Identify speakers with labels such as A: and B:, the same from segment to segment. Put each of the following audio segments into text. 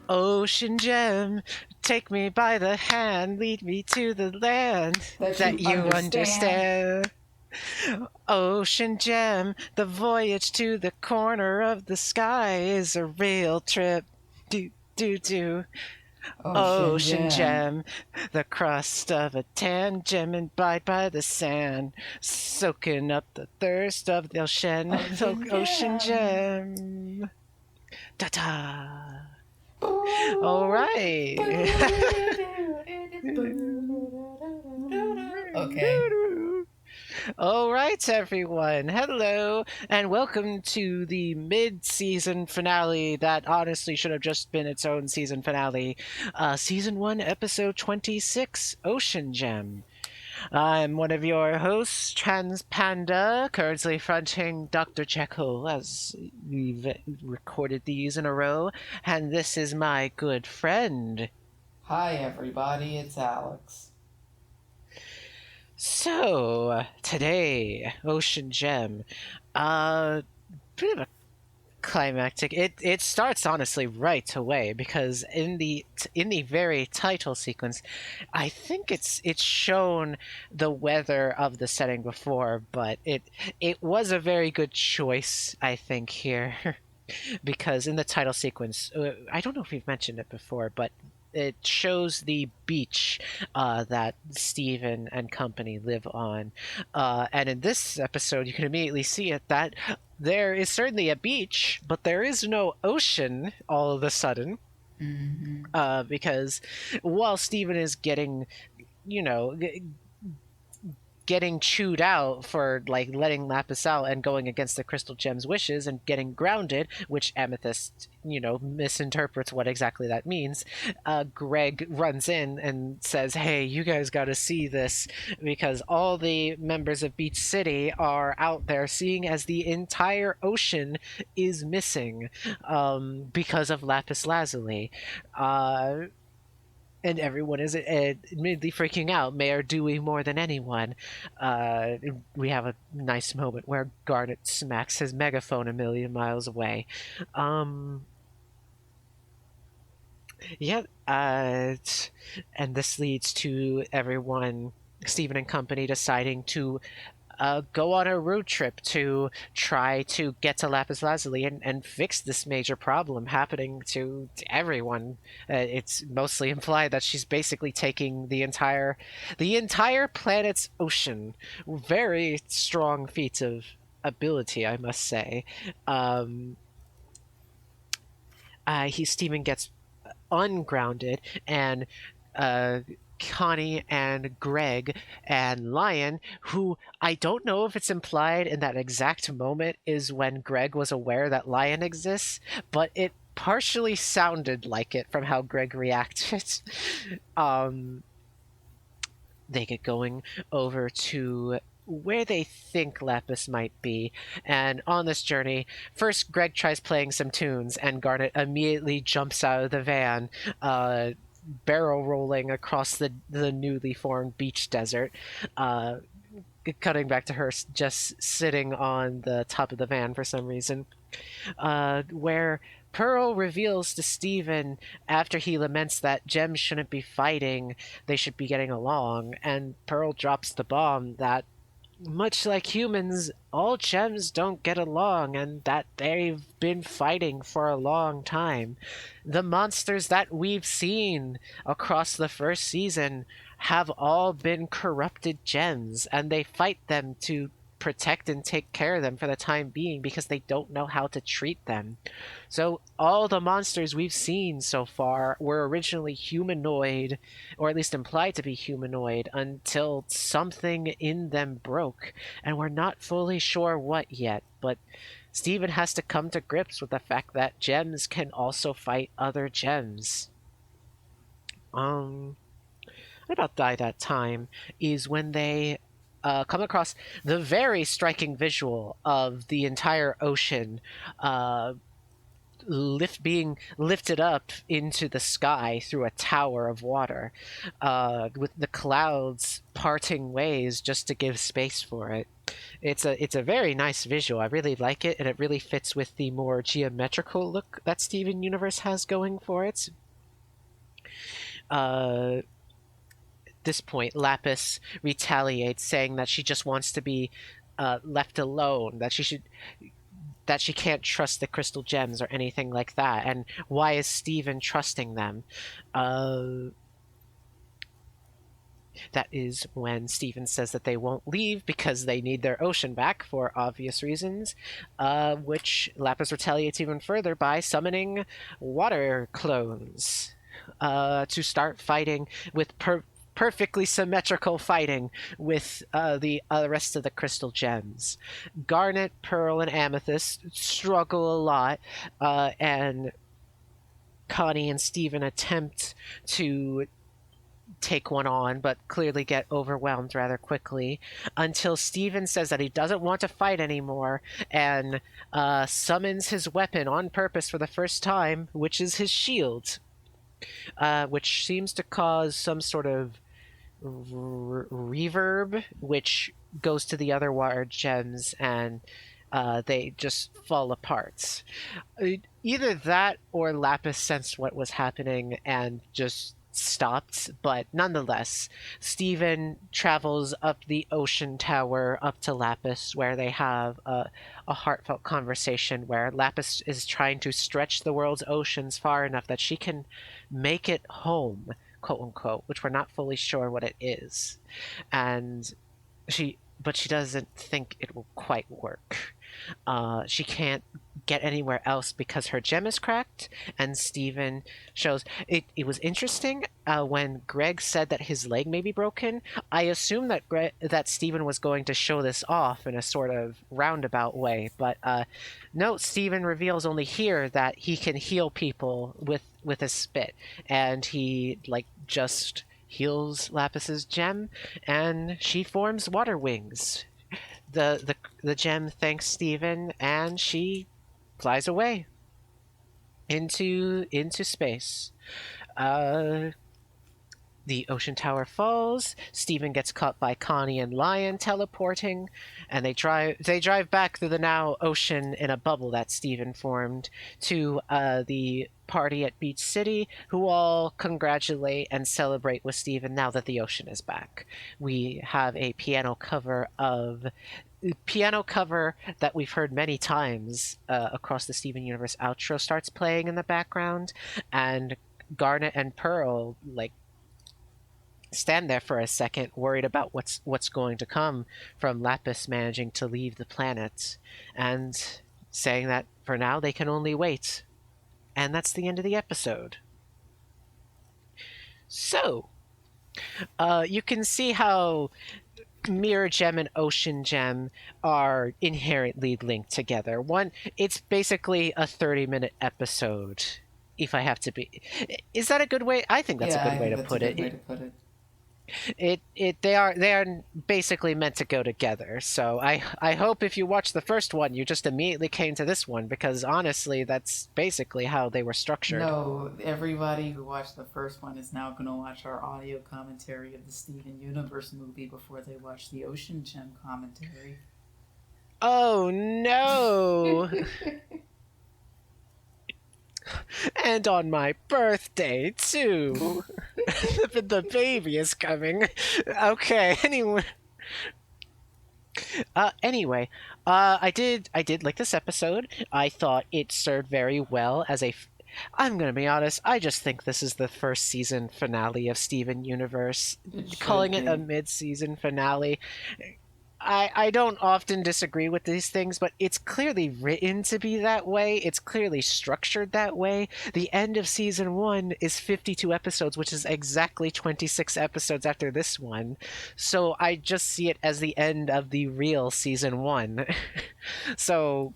A: Ocean gem, take me by the hand, lead me to the land
B: That
A: that
B: you
A: you
B: understand.
A: understand. Ocean gem, the voyage to the corner of the sky is a real trip. Do, do, do.
B: Ocean
A: Ocean
B: gem.
A: gem, the crust of a tan gem imbibed by the sand, soaking up the thirst of the ocean.
B: Ocean
A: Ocean
B: gem.
A: gem. Ta ta. All
B: Boo,
A: right.
B: Okay.
A: All right, everyone. Hello, and welcome to the mid-season finale that honestly should have just been its own season finale. Season 1, Episode 26, Ocean Gem. I'm one of your hosts, Trans Panda, currently fronting Dr. Jekyll as we've recorded these in a row, and this is my good friend.
B: Hi, everybody. It's Alex.
A: So, today, Ocean Gem. Uh, Bit of a climactic. It starts honestly right away because in the very title sequence, I think it's shown the weather of the setting before, but it was a very good choice, I think, here. Because in the title sequence, I don't know if we've mentioned it before, but it shows the beach that Steven and company live on. And in this episode, you can immediately see it that there is certainly a beach, but there is no ocean all of a sudden.
B: Mm-hmm.
A: Because while Steven is getting, you know, getting chewed out for like letting Lapis out and going against the Crystal Gem's wishes and getting grounded, which Amethyst, misinterprets what exactly that means. Greg runs in and says, "Hey, you guys got to see this because all the members of Beach City are out there seeing as the entire ocean is missing because of Lapis Lazuli." And everyone is admittedly freaking out. Mayor Dewey more than anyone. Uh, we have a nice moment where Garnet smacks his megaphone a million miles away. Um, yeah, and this leads to everyone, Stephen and company, deciding to go on a road trip to try to get to Lapis Lazuli and fix this major problem happening to everyone. It's mostly implied that she's basically taking the entire planet's ocean. Very strong feats of ability, I must say. Um, Steven gets ungrounded, and uh, Connie and Greg and Lion, who I don't know if it's implied in that exact moment is when Greg was aware that Lion exists, but it partially sounded like it from how Greg reacted. um, they get going over to where they think Lapis might be. And on this journey, first Greg tries playing some tunes, and Garnet immediately jumps out of the van, uh, barrel rolling across the newly formed beach desert. Uh, Cutting back to her just sitting on the top of the van for some reason, where Pearl reveals to Steven after he laments that gems shouldn't be fighting, they should be getting along, and Pearl drops the bomb that, much like humans, all gems don't get along and that they've been fighting for a long time. The monsters that we've seen across the first season have all been corrupted gems, and they fight them to protect and take care of them for the time being because they don't know how to treat them. So all the monsters we've seen so far were originally humanoid, or at least implied to be humanoid, until something in them broke, and we're not fully sure what yet. But Steven has to come to grips with the fact that gems can also fight other gems. Um, about by that time is when they come across the very striking visual of the entire ocean uh, being lifted up into the sky through a tower of water, with the clouds parting ways just to give space for it. It's a very nice visual. I really like it, and it really fits with the more geometrical look that Steven Universe has going for it. At this point, Lapis retaliates, saying that she just wants to be left alone, that she can't trust the crystal gems or anything like that. And why is Steven trusting them? Uh, That is when Steven says that they won't leave because they need their ocean back for obvious reasons, which Lapis retaliates even further by summoning water clones to start fighting with perfectly symmetrical fighting with the rest of the crystal gems. Garnet, Pearl, and Amethyst struggle a lot, and Connie and Steven attempt to take one on, but clearly get overwhelmed rather quickly until Steven says that he doesn't want to fight anymore and summons his weapon on purpose for the first time, which is his shield, which seems to cause some sort of reverb, which goes to the other water gems and they just fall apart. Either that or Lapis sensed what was happening and just stopped, but nonetheless, Steven travels up the ocean tower up to Lapis, where they have a heartfelt conversation where Lapis is trying to stretch the world's oceans far enough that she can make it home, quote unquote, which we're not fully sure what it is. And but she doesn't think it will quite work. She can't get anywhere else because her gem is cracked, and Steven shows it. It was interesting when Greg said that his leg may be broken. I assumed that that Steven was going to show this off in a sort of roundabout way, but no. Steven reveals only here that he can heal people with his spit, and he just heals Lapis's gem, and she forms water wings. The gem thanks Steven, and she flies away into space. Uh, the ocean tower falls. Steven gets caught by Connie and Lion teleporting, and they drive back through the now ocean in a bubble that Steven formed to the party at Beach City, who all congratulate and celebrate with Steven now that the ocean is back. We have a piano cover that we've heard many times across the Steven Universe outro starts playing in the background, and Garnet and Pearl stand there for a second, worried about what's going to come from Lapis managing to leave the planet, and saying that for now they can only wait. And that's the end of the episode. So, you can see how Mirror Gem and Ocean Gem are inherently linked together. One, it's basically a 30-minute episode. If I have to be, is that a good way? I think that's a
B: Yeah,
A: good
B: I
A: way
B: think
A: to
B: that's a
A: put
B: good
A: it.
B: way to put it.
A: They are basically meant to go together. So I hope if you watch the first one, you just immediately came to this one, because honestly, that's basically how they were structured.
B: No, everybody who watched the first one is now going to watch our audio commentary of the Steven Universe movie before they watch the Ocean Gem commentary.
A: Oh no! And on my birthday too. The baby is coming. Okay. I did like this episode. I thought it served very well as a. I'm gonna be honest. I just think this is the first season finale of Steven Universe.
B: It should
A: Calling it a
B: be.
A: mid-season finale, I don't often disagree with these things, but it's clearly written to be that way. It's clearly structured that way. The end of season one is 52 episodes, which is exactly 26 episodes after this one. So I just see it as the end of the real season one. So,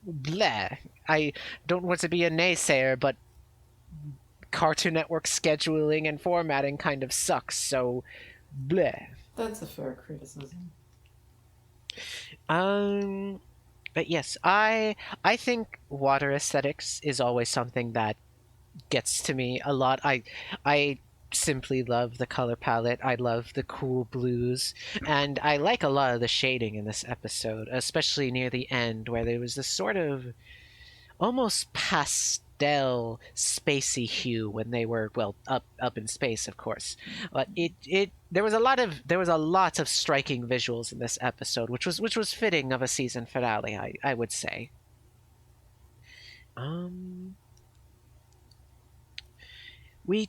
A: bleh. I don't want to be a naysayer, but Cartoon Network scheduling and formatting kind of sucks, so bleh.
B: That's a fair criticism.
A: Um, but yes, I think water aesthetics is always something that gets to me a lot. I simply love the color palette. I love the cool blues, and I like a lot of the shading in this episode, especially near the end where there was this sort of almost pastel spacey hue when they were, well, up in space, of course. But it there was a lot of striking visuals in this episode, which was fitting of a season finale, I would say. um we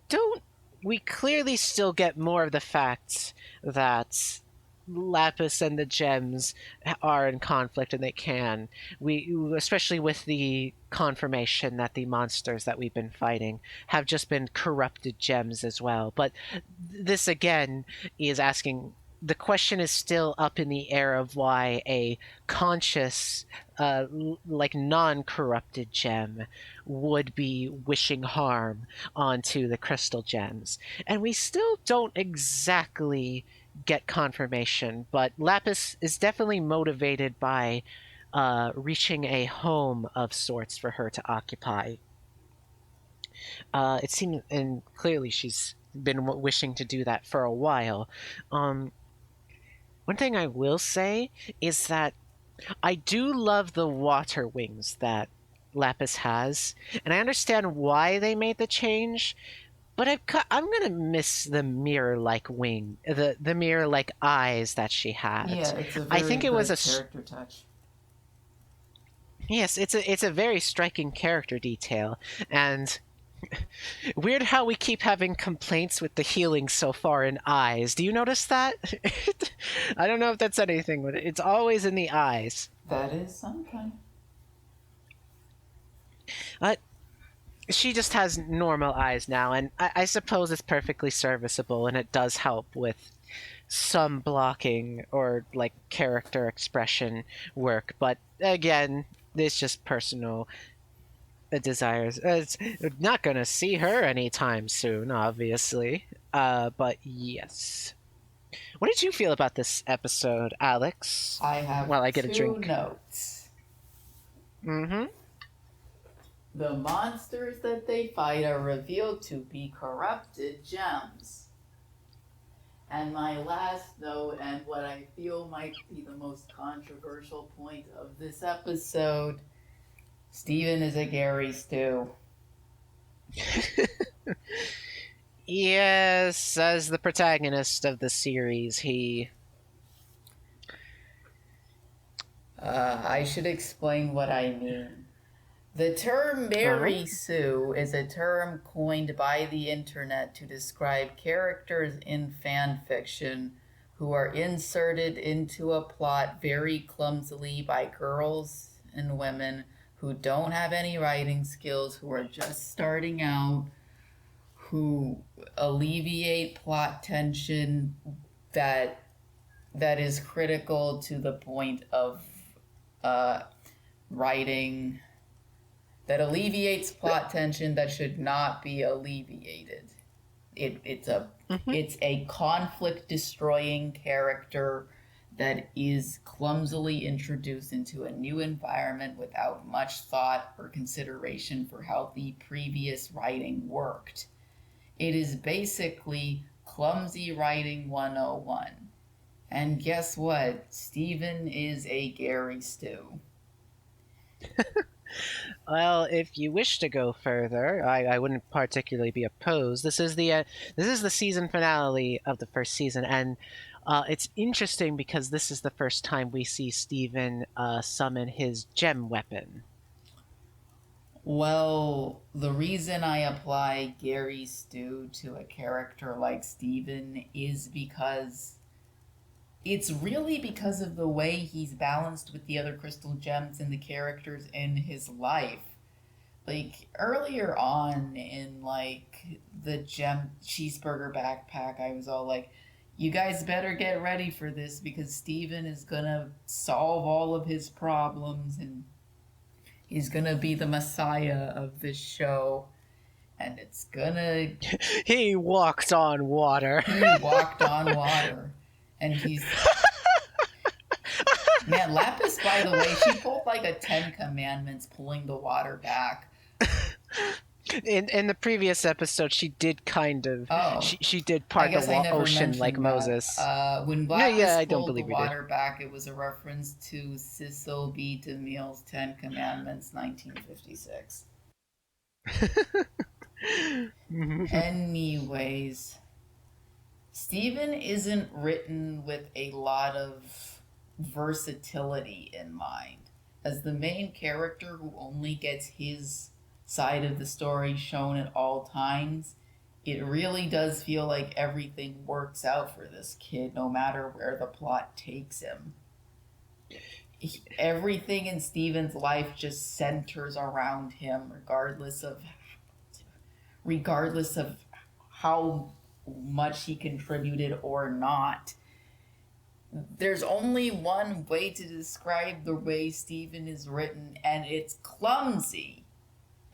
A: don't we clearly still get more of the facts that Lapis and the gems are in conflict, and they can. We, especially with the confirmation that the monsters that we've been fighting have just been corrupted gems as well. But this again is asking, the question is still up in the air of why a conscious, like non-corrupted gem would be wishing harm onto the crystal gems. And we still don't exactly get confirmation, but Lapis is definitely motivated by reaching a home of sorts for her to occupy. It seems, and clearly she's been wishing to do that for a while. Um, One thing I will say is that I do love the water wings that Lapis has, and I understand why they made the change. But I'm gonna miss the mirror-like wing, the mirror-like eyes that she had.
B: Yeah, it's a
A: I
B: very
A: think it was
B: good character touch.
A: yes, it's a very striking character detail, and weird how we keep having complaints with the healing so far in eyes. Do you notice that? I don't know if that's anything, but it's always in the eyes.
B: That is something.
A: Uh, she just has normal eyes now, and I suppose it's perfectly serviceable, and it does help with some blocking or like character expression work. But again, it's just personal desires. It's not gonna see her anytime soon, obviously. But yes. What did you feel about this episode, Alex?
B: I have
A: While I get a
B: two
A: drink.
B: notes.
A: Mm-hmm.
B: The monsters that they fight are revealed to be corrupted gems. And my last note, and what I feel might be the most controversial point of this episode, Steven is a Gary Stew.
A: Yes, as the protagonist of the series, he.
B: I should explain what I mean. The term Mary Sue is a term coined by the internet to describe characters in fan fiction who are inserted into a plot very clumsily by girls and women who don't have any writing skills, who are just starting out, who alleviate plot tension that is critical to the point of writing, that alleviates plot tension that should not be alleviated. It's a conflict destroying character that is clumsily introduced into a new environment without much thought or consideration for how the previous writing worked. It is basically clumsy writing 101. And guess what? Steven is a Gary Stew.
A: Well, if you wish to go further, I wouldn't particularly be opposed. This is the season finale of the first season, and it's interesting because this is the first time we see Steven summon his gem weapon.
B: Well, the reason I apply Gary Stew to a character like Steven is because it's really because of the way he's balanced with the other crystal gems and the characters in his life. Like, earlier on in, like, the gem cheeseburger backpack, I was all like, you guys better get ready for this because Steven is gonna solve all of his problems and he's gonna be the messiah of this show. And it's gonna...
A: He walked on water.
B: He walked on water. And he's... Man, Lapis, by the way, she pulled like a 10 Commandments pulling the water back.
A: In the previous episode, she did
B: Oh,
A: she did
B: I
A: part the
B: guess I never
A: ocean like
B: mentioned that.
A: Moses.
B: When
A: No, yeah,
B: Lapis
A: I don't
B: pulled the
A: believe we did.
B: water back, it was a reference to Cecil B. DeMille's Ten Commandments, 1956. Anyways, Stephen isn't written with a lot of versatility in mind. As the main character who only gets his side of the story shown at all times, it really does feel like everything works out for this kid no matter where the plot takes him. Everything in Stephen's life just centers around him regardless of how much he contributed or not. There's only one way to describe the way Stephen is written, and it's clumsy.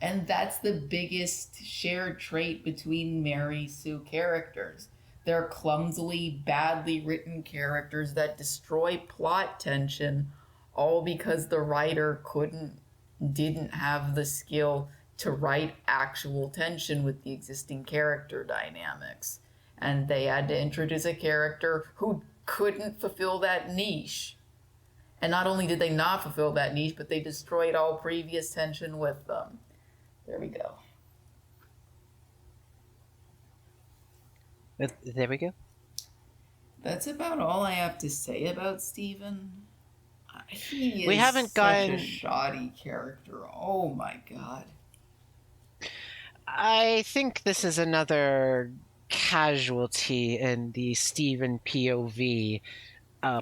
B: And that's the biggest shared trait between Mary Sue characters. They're clumsily, badly written characters that destroy plot tension, all because the writer didn't have the skill to write actual tension with the existing character dynamics. And they had to introduce a character who couldn't fulfill that niche. And not only did they not fulfill that niche, but they destroyed all previous tension with them. There we go.
A: There we go.
B: That's about all I have to say about Steven. He
A: We
B: is
A: haven't
B: such a
A: gotten.
B: shoddy character. Oh my god.
A: I think this is another casualty in the Stephen POV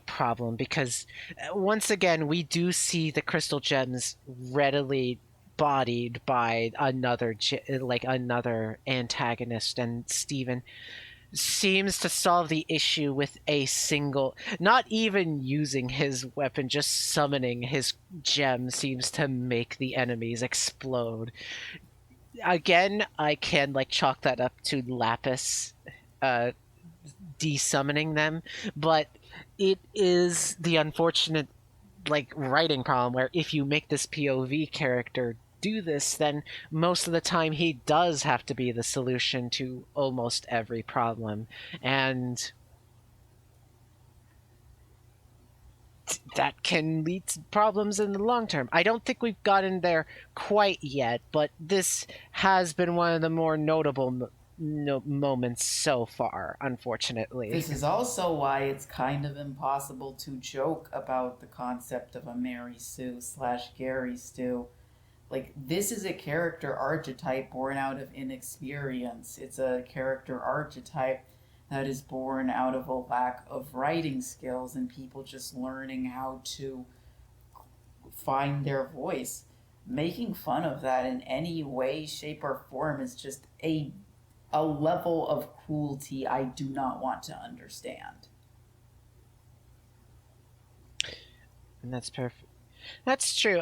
A: problem because once again we do see the crystal gems readily bodied by another antagonist, and Stephen seems to solve the issue with a single, not even using his weapon, just summoning his gem seems to make the enemies explode. Again, I can like chalk that up to Lapis uh desummoning them, but it is the unfortunate like writing problem where if you make this POV character do this, then most of the time he does have to be the solution to almost every problem. And that can lead to problems in the long term. I don't think we've gotten there quite yet, but this has been one of the more notable moments so far, unfortunately.
B: This is also why it's kind of impossible to joke about the concept of a Mary Sue slash Gary Stu. Like, this is a character archetype born out of inexperience. It's a character archetype that is born out of a lack of writing skills and people just learning how to find their voice. Making fun of that in any way, shape, or form is just a level of cruelty I do not want to understand.
A: And that's perfect. That's true.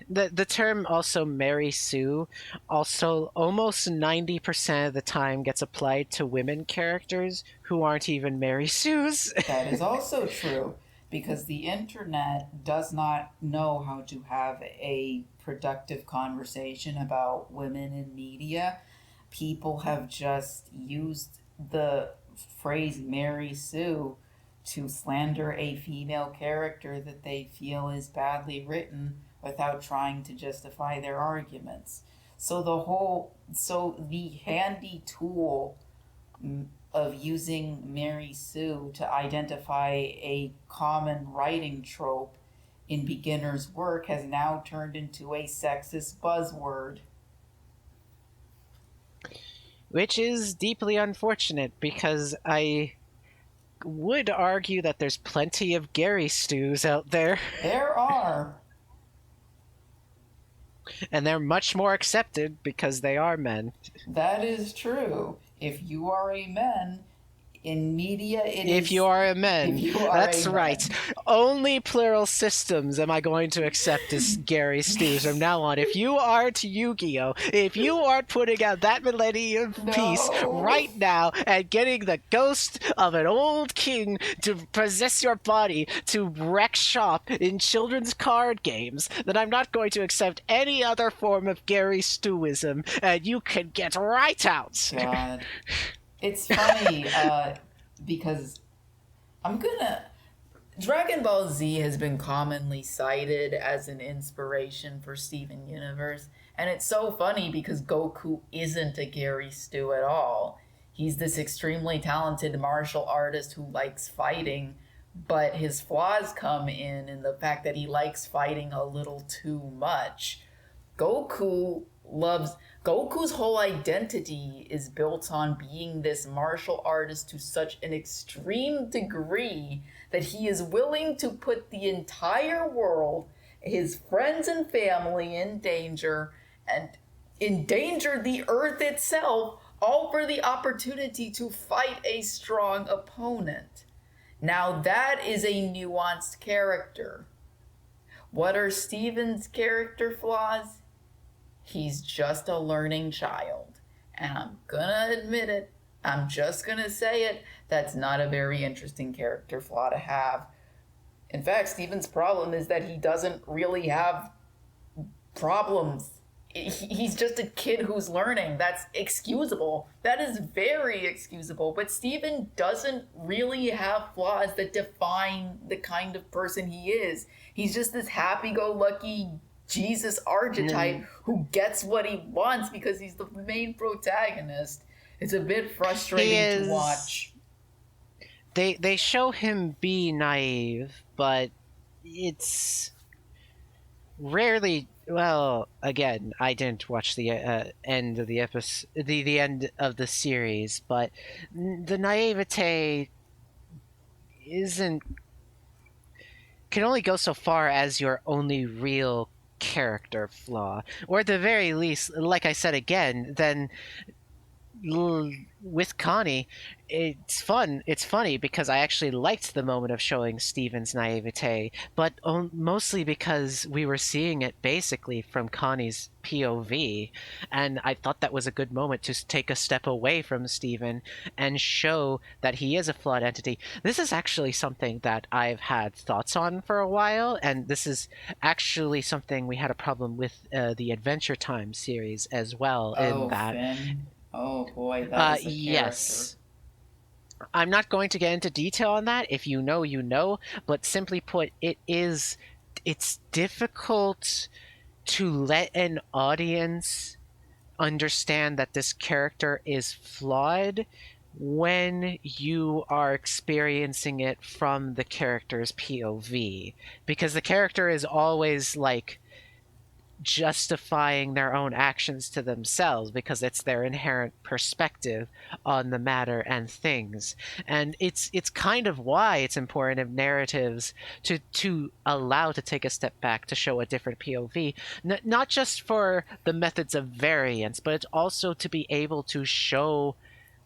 A: The term also Mary Sue also almost 90% of the time gets applied to women characters who aren't even Mary Sues.
B: That is also true because the internet does not know how to have a productive conversation about women in media. People have just used the phrase Mary Sue to slander a female character that they feel is badly written without trying to justify their arguments. So the handy tool of using Mary Sue to identify a common writing trope in beginner's work has now turned into a sexist buzzword.
A: Which is deeply unfortunate because I would argue that there's plenty of Gary Stews out there,
B: There are.
A: and they're much more accepted because they are men.
B: That is true. If you are a man, In media, it
A: If
B: is
A: you are a
B: if
A: man,
B: you are
A: that's
B: a
A: right.
B: man.
A: Only plural systems am I going to accept as Gary Stews from now on. If you aren't Yu-Gi-Oh, if you aren't putting out that Millennium piece
B: No.
A: right now and getting the ghost of an old king to possess your body to wreck shop in children's card games, then I'm not going to accept any other form of Gary Stewism, and you can get right out.
B: God. It's funny, because I'm gonna. Dragon Ball Z has been commonly cited as an inspiration for Steven Universe, and it's so funny because Goku isn't a Gary Stu at all. He's this extremely talented martial artist who likes fighting, but his flaws come in the fact that he likes fighting a little too much. Goku loves Goku's whole identity is built on being this martial artist to such an extreme degree that he is willing to put the entire world, his friends and family in danger and endanger the earth itself all for the opportunity to fight a strong opponent. Now that is a nuanced character. What are Steven's character flaws? He's just a learning child. And I'm gonna admit it. I'm just gonna say it. That's not a very interesting character flaw to have. In fact, Steven's problem is that he doesn't really have problems. He's just a kid who's learning. That's excusable. That is very excusable. But Steven doesn't really have flaws that define the kind of person he is. He's just this happy-go-lucky Jesus archetype who gets what he wants because he's the main protagonist. It's a bit frustrating to watch.
A: They show him be naive, but it's rarely. Well, again, I didn't watch the end of the episode, the end of the series, but the naivete isn't can only go so far as your only real character flaw, or at the very least, like I said again, then with Connie, it's fun. It's funny because I actually liked the moment of showing Steven's naivete, but mostly because we were seeing it basically from Connie's POV, and I thought that was a good moment to take a step away from Steven and show that he is a flawed entity. This is actually something that I've had thoughts on for a while, and this is actually something we had a problem with the Adventure Time series as well, in
B: Oh,
A: that
B: Finn. Oh boy, that is a character.
A: yes. I'm not going to get into detail on that. If you know, you know. But simply put, it's difficult to let an audience understand that this character is flawed when you are experiencing it from the character's POV. Because the character is always like justifying their own actions to themselves because it's their inherent perspective on the matter and things. And it's kind of why it's important in narratives to allow to take a step back to show a different POV, not just for the methods of variance, but it's also to be able to show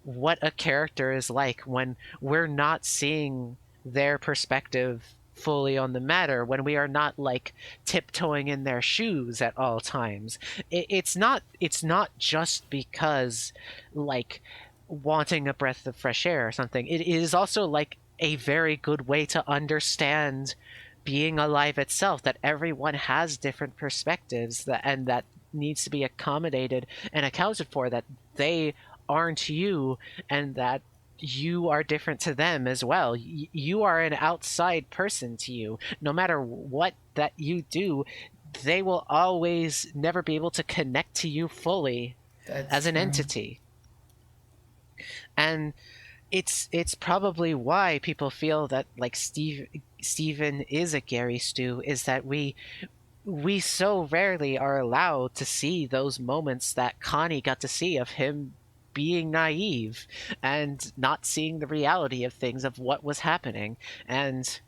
A: what a character is like when we're not seeing their perspective fully on the matter, when we are not like tiptoeing in their shoes at all times. It's not just because like wanting a breath of fresh air or something. It is also like a very good way to understand being alive itself, that everyone has different perspectives, that needs to be accommodated and accounted for, that they aren't you, and that you are different to them as well. You are an outside person to you. No matter what that you do, they will always never be able to connect to you fully
B: That's
A: as an
B: true.
A: entity. And it's probably why people feel that like Steven is a Gary Stu, is that we so rarely are allowed to see those moments that Connie got to see of him being naive and not seeing the reality of things, of what was happening. And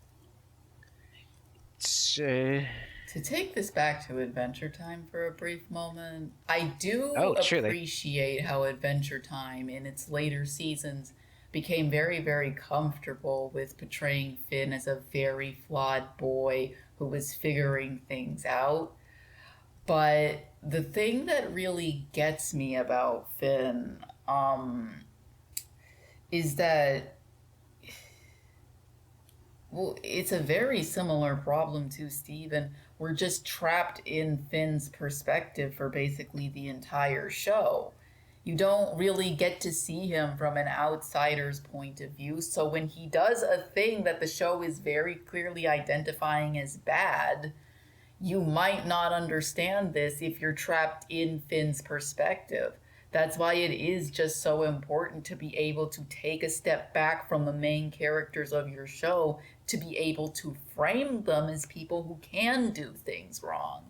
A: uh,
B: To take this back to Adventure Time for a brief moment, I do
A: oh, truly.
B: appreciate how Adventure Time in its later seasons became very, very comfortable with portraying Finn as a very flawed boy who was figuring things out. But the thing that really gets me about Finn is that, well, it's a very similar problem to Steven. We're just trapped in Finn's perspective for basically the entire show. You don't really get to see him from an outsider's point of view. So when he does a thing that the show is very clearly identifying as bad, you might not understand this if you're trapped in Finn's perspective. That's why it is just so important to be able to take a step back from the main characters of your show to be able to frame them as people who can do things wrong.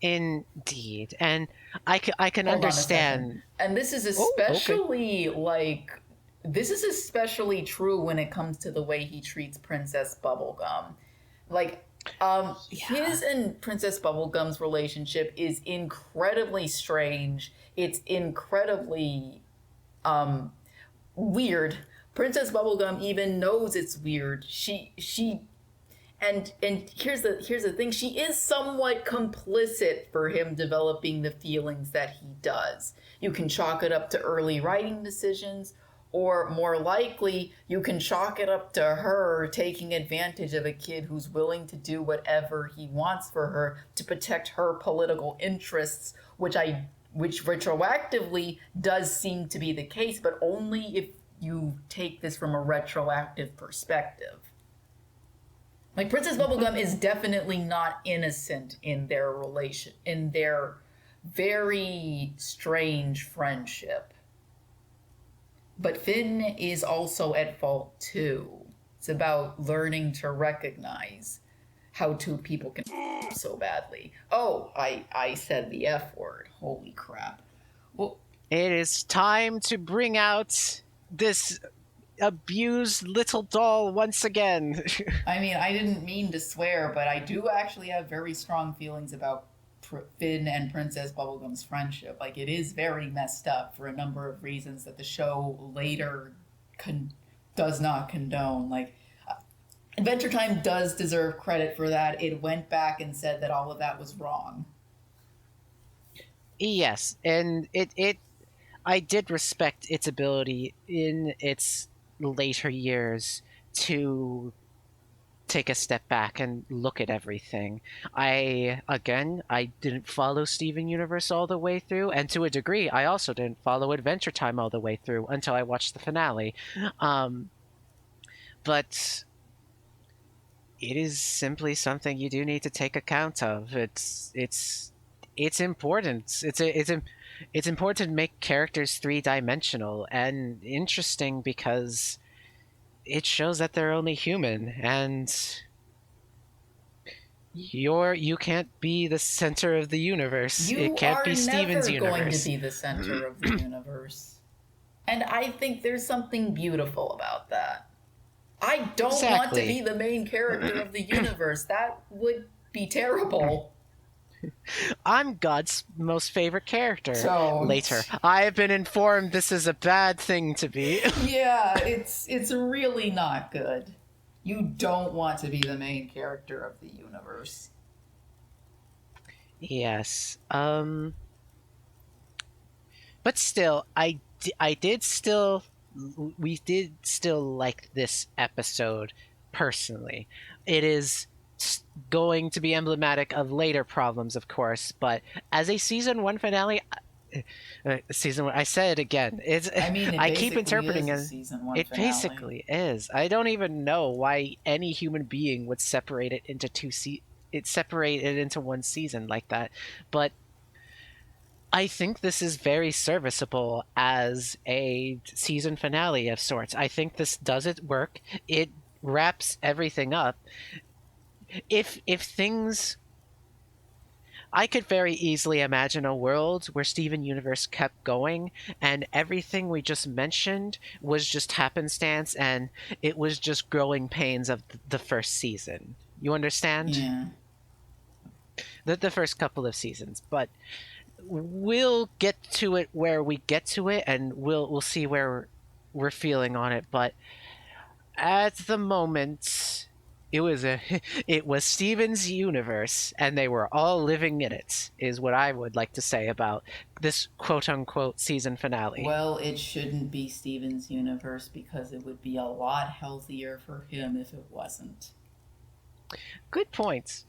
A: Indeed, and I can
B: Hold on a second.
A: understand.
B: And this is
A: Oh, okay.
B: especially like this is especially true when it comes to the way he treats Princess Bubblegum. Like
A: Yeah.
B: his and Princess Bubblegum's relationship is incredibly strange. It's incredibly um weird. Princess Bubblegum even knows it's weird. She and here's the thing, she is somewhat complicit for him developing the feelings that he does. You can chalk it up to early writing decisions, or more likely you can chalk it up to her taking advantage of a kid who's willing to do whatever he wants for her to protect her political interests, which retroactively does seem to be the case, but only if you take this from a retroactive perspective. Like Princess
A: Mhm.
B: Bubblegum is definitely not innocent in their relation, in their very strange friendship. But Finn is also at fault too. It's about learning to recognize how two people can so badly. Oh, I said the F word. Holy crap. Well,
A: It is time to bring out this abused little doll once again.
B: I mean, I didn't mean to swear, but I do actually have very strong feelings about Finn and Princess Bubblegum's friendship. Like, it is very messed up for a number of reasons that the show later does not condone. Like, Adventure Time does deserve credit for that. It went back and said that all of that was wrong.
A: Yes, and it I did respect its ability in its later years to take a step back and look at everything. I didn't follow Steven Universe all the way through, and to a degree, I also didn't follow Adventure Time all the way through until I watched the finale. Um, but it is simply something you do need to take account of. It's important. It's important to make characters three-dimensional and interesting because it shows that they're only human, and you can't be the center of the universe. It
B: You
A: can't
B: are
A: be Steven's
B: never going to
A: universe.
B: be the center of the universe. And I think there's something beautiful about that. I don't want to be
A: Exactly.
B: the main character of the universe. That would be terrible.
A: I'm God's most favorite character. Later,
B: Don't.
A: I have been informed this is a bad thing to be.
B: Yeah, it's really not good. You don't want to be the main character of the universe.
A: Yes. But still, I did still we did still like this episode personally. It is going to be emblematic of later problems, of course, but as a season 1 finale, season 1, I said it again. It's
B: I mean, it
A: I keep
B: basically
A: interpreting
B: is a
A: it.
B: season one
A: It
B: finale.
A: basically is. I don't even know why any human being would separate it into it separated into one season like that. But I think this is very serviceable as a season finale of sorts. I think this does it work. It wraps everything up. If things I could very easily imagine a world where Steven Universe kept going and everything we just mentioned was just happenstance and it was just growing pains of the first season. You understand?
B: Yeah.
A: The first couple of seasons. But we'll get to it where we get to it, and we'll see where we're feeling on it. But at the moment, it was a it was Steven's universe, and they were all living in it. Is what I would like to say about this quote unquote season finale.
B: Well, it shouldn't be Steven's universe because it would be a lot healthier for him if it wasn't.
A: Good points.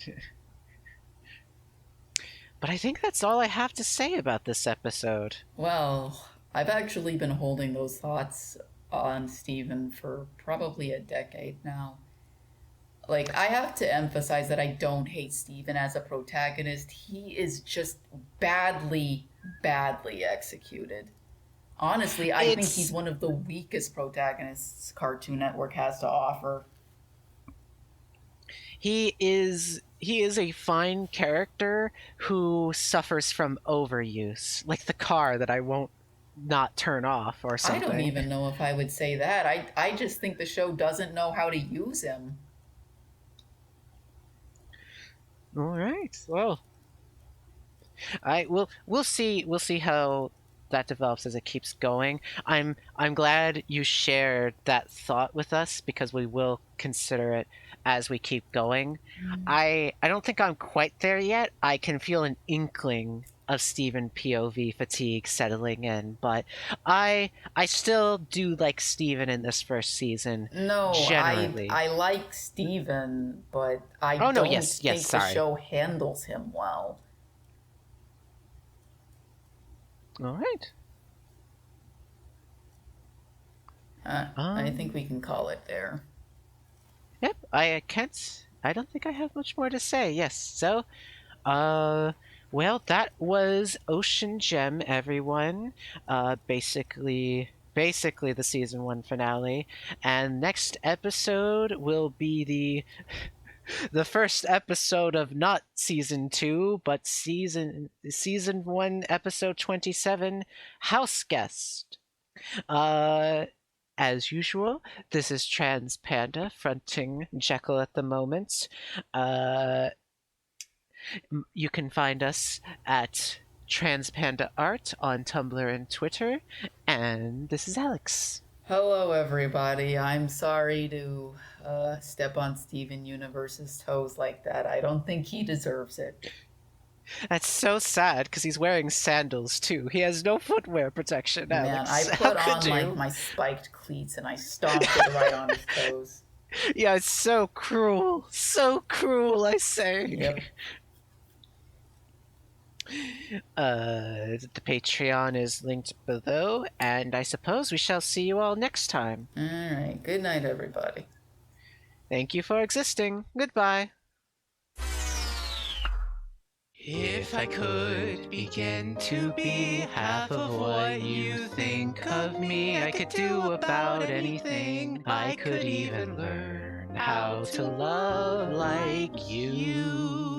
A: But I think that's all I have to say about this episode.
B: Well, I've actually been holding those thoughts on Steven for probably a decade now. Like, I have to emphasize that I don't hate Steven as a protagonist. He is just badly, badly executed. Honestly, I think he's one of the weakest protagonists Cartoon Network has to offer.
A: He is a fine character who suffers from overuse, like the car that I won't not turn off or
B: I
A: something.
B: don't even know if I would say that. I just think the show doesn't know how to use him.
A: All right. Well, we'll see how that develops as it keeps going. I'm glad you shared that thought with us because we will consider it as we keep going. I don't think I'm quite there yet. I can feel an inkling of Stephen POV fatigue settling in, but I still do like Stephen in this first season
B: No,
A: generally.
B: I like Steven, but I
A: Oh no,
B: don't
A: yes, yes,
B: think the
A: sorry.
B: show handles him well.
A: All right.
B: I think we can call it there.
A: Yep, I can't. I don't think I have much more to say. Yes, so, uh, well, that was Ocean Gem, everyone. Basically the season one finale, and next episode will be the first episode of not season two, but season one, episode 27, House Guest. Uh, as usual, this is Trans Panda fronting Jekyll at the moment. Uh, you can find us at Trans Panda Art on Tumblr and Twitter. And this is Alex.
B: Hello, everybody. I'm sorry to step on Steven Universe's toes like that. I don't think he deserves it.
A: That's so sad because he's wearing sandals too. He has no footwear protection,
B: Man, I
A: Alex. How
B: put
A: could
B: on like
A: you?
B: my spiked cleats and I stomped it right on his toes.
A: Yeah, it's so cruel. So cruel, I say.
B: Yep.
A: The Patreon is linked below, and I suppose we shall see you all next time.
B: All right. Good night, everybody.
A: Thank you for existing. Goodbye. If I could begin to be half of what you think of me, I could do about anything. I could even learn how to love like you.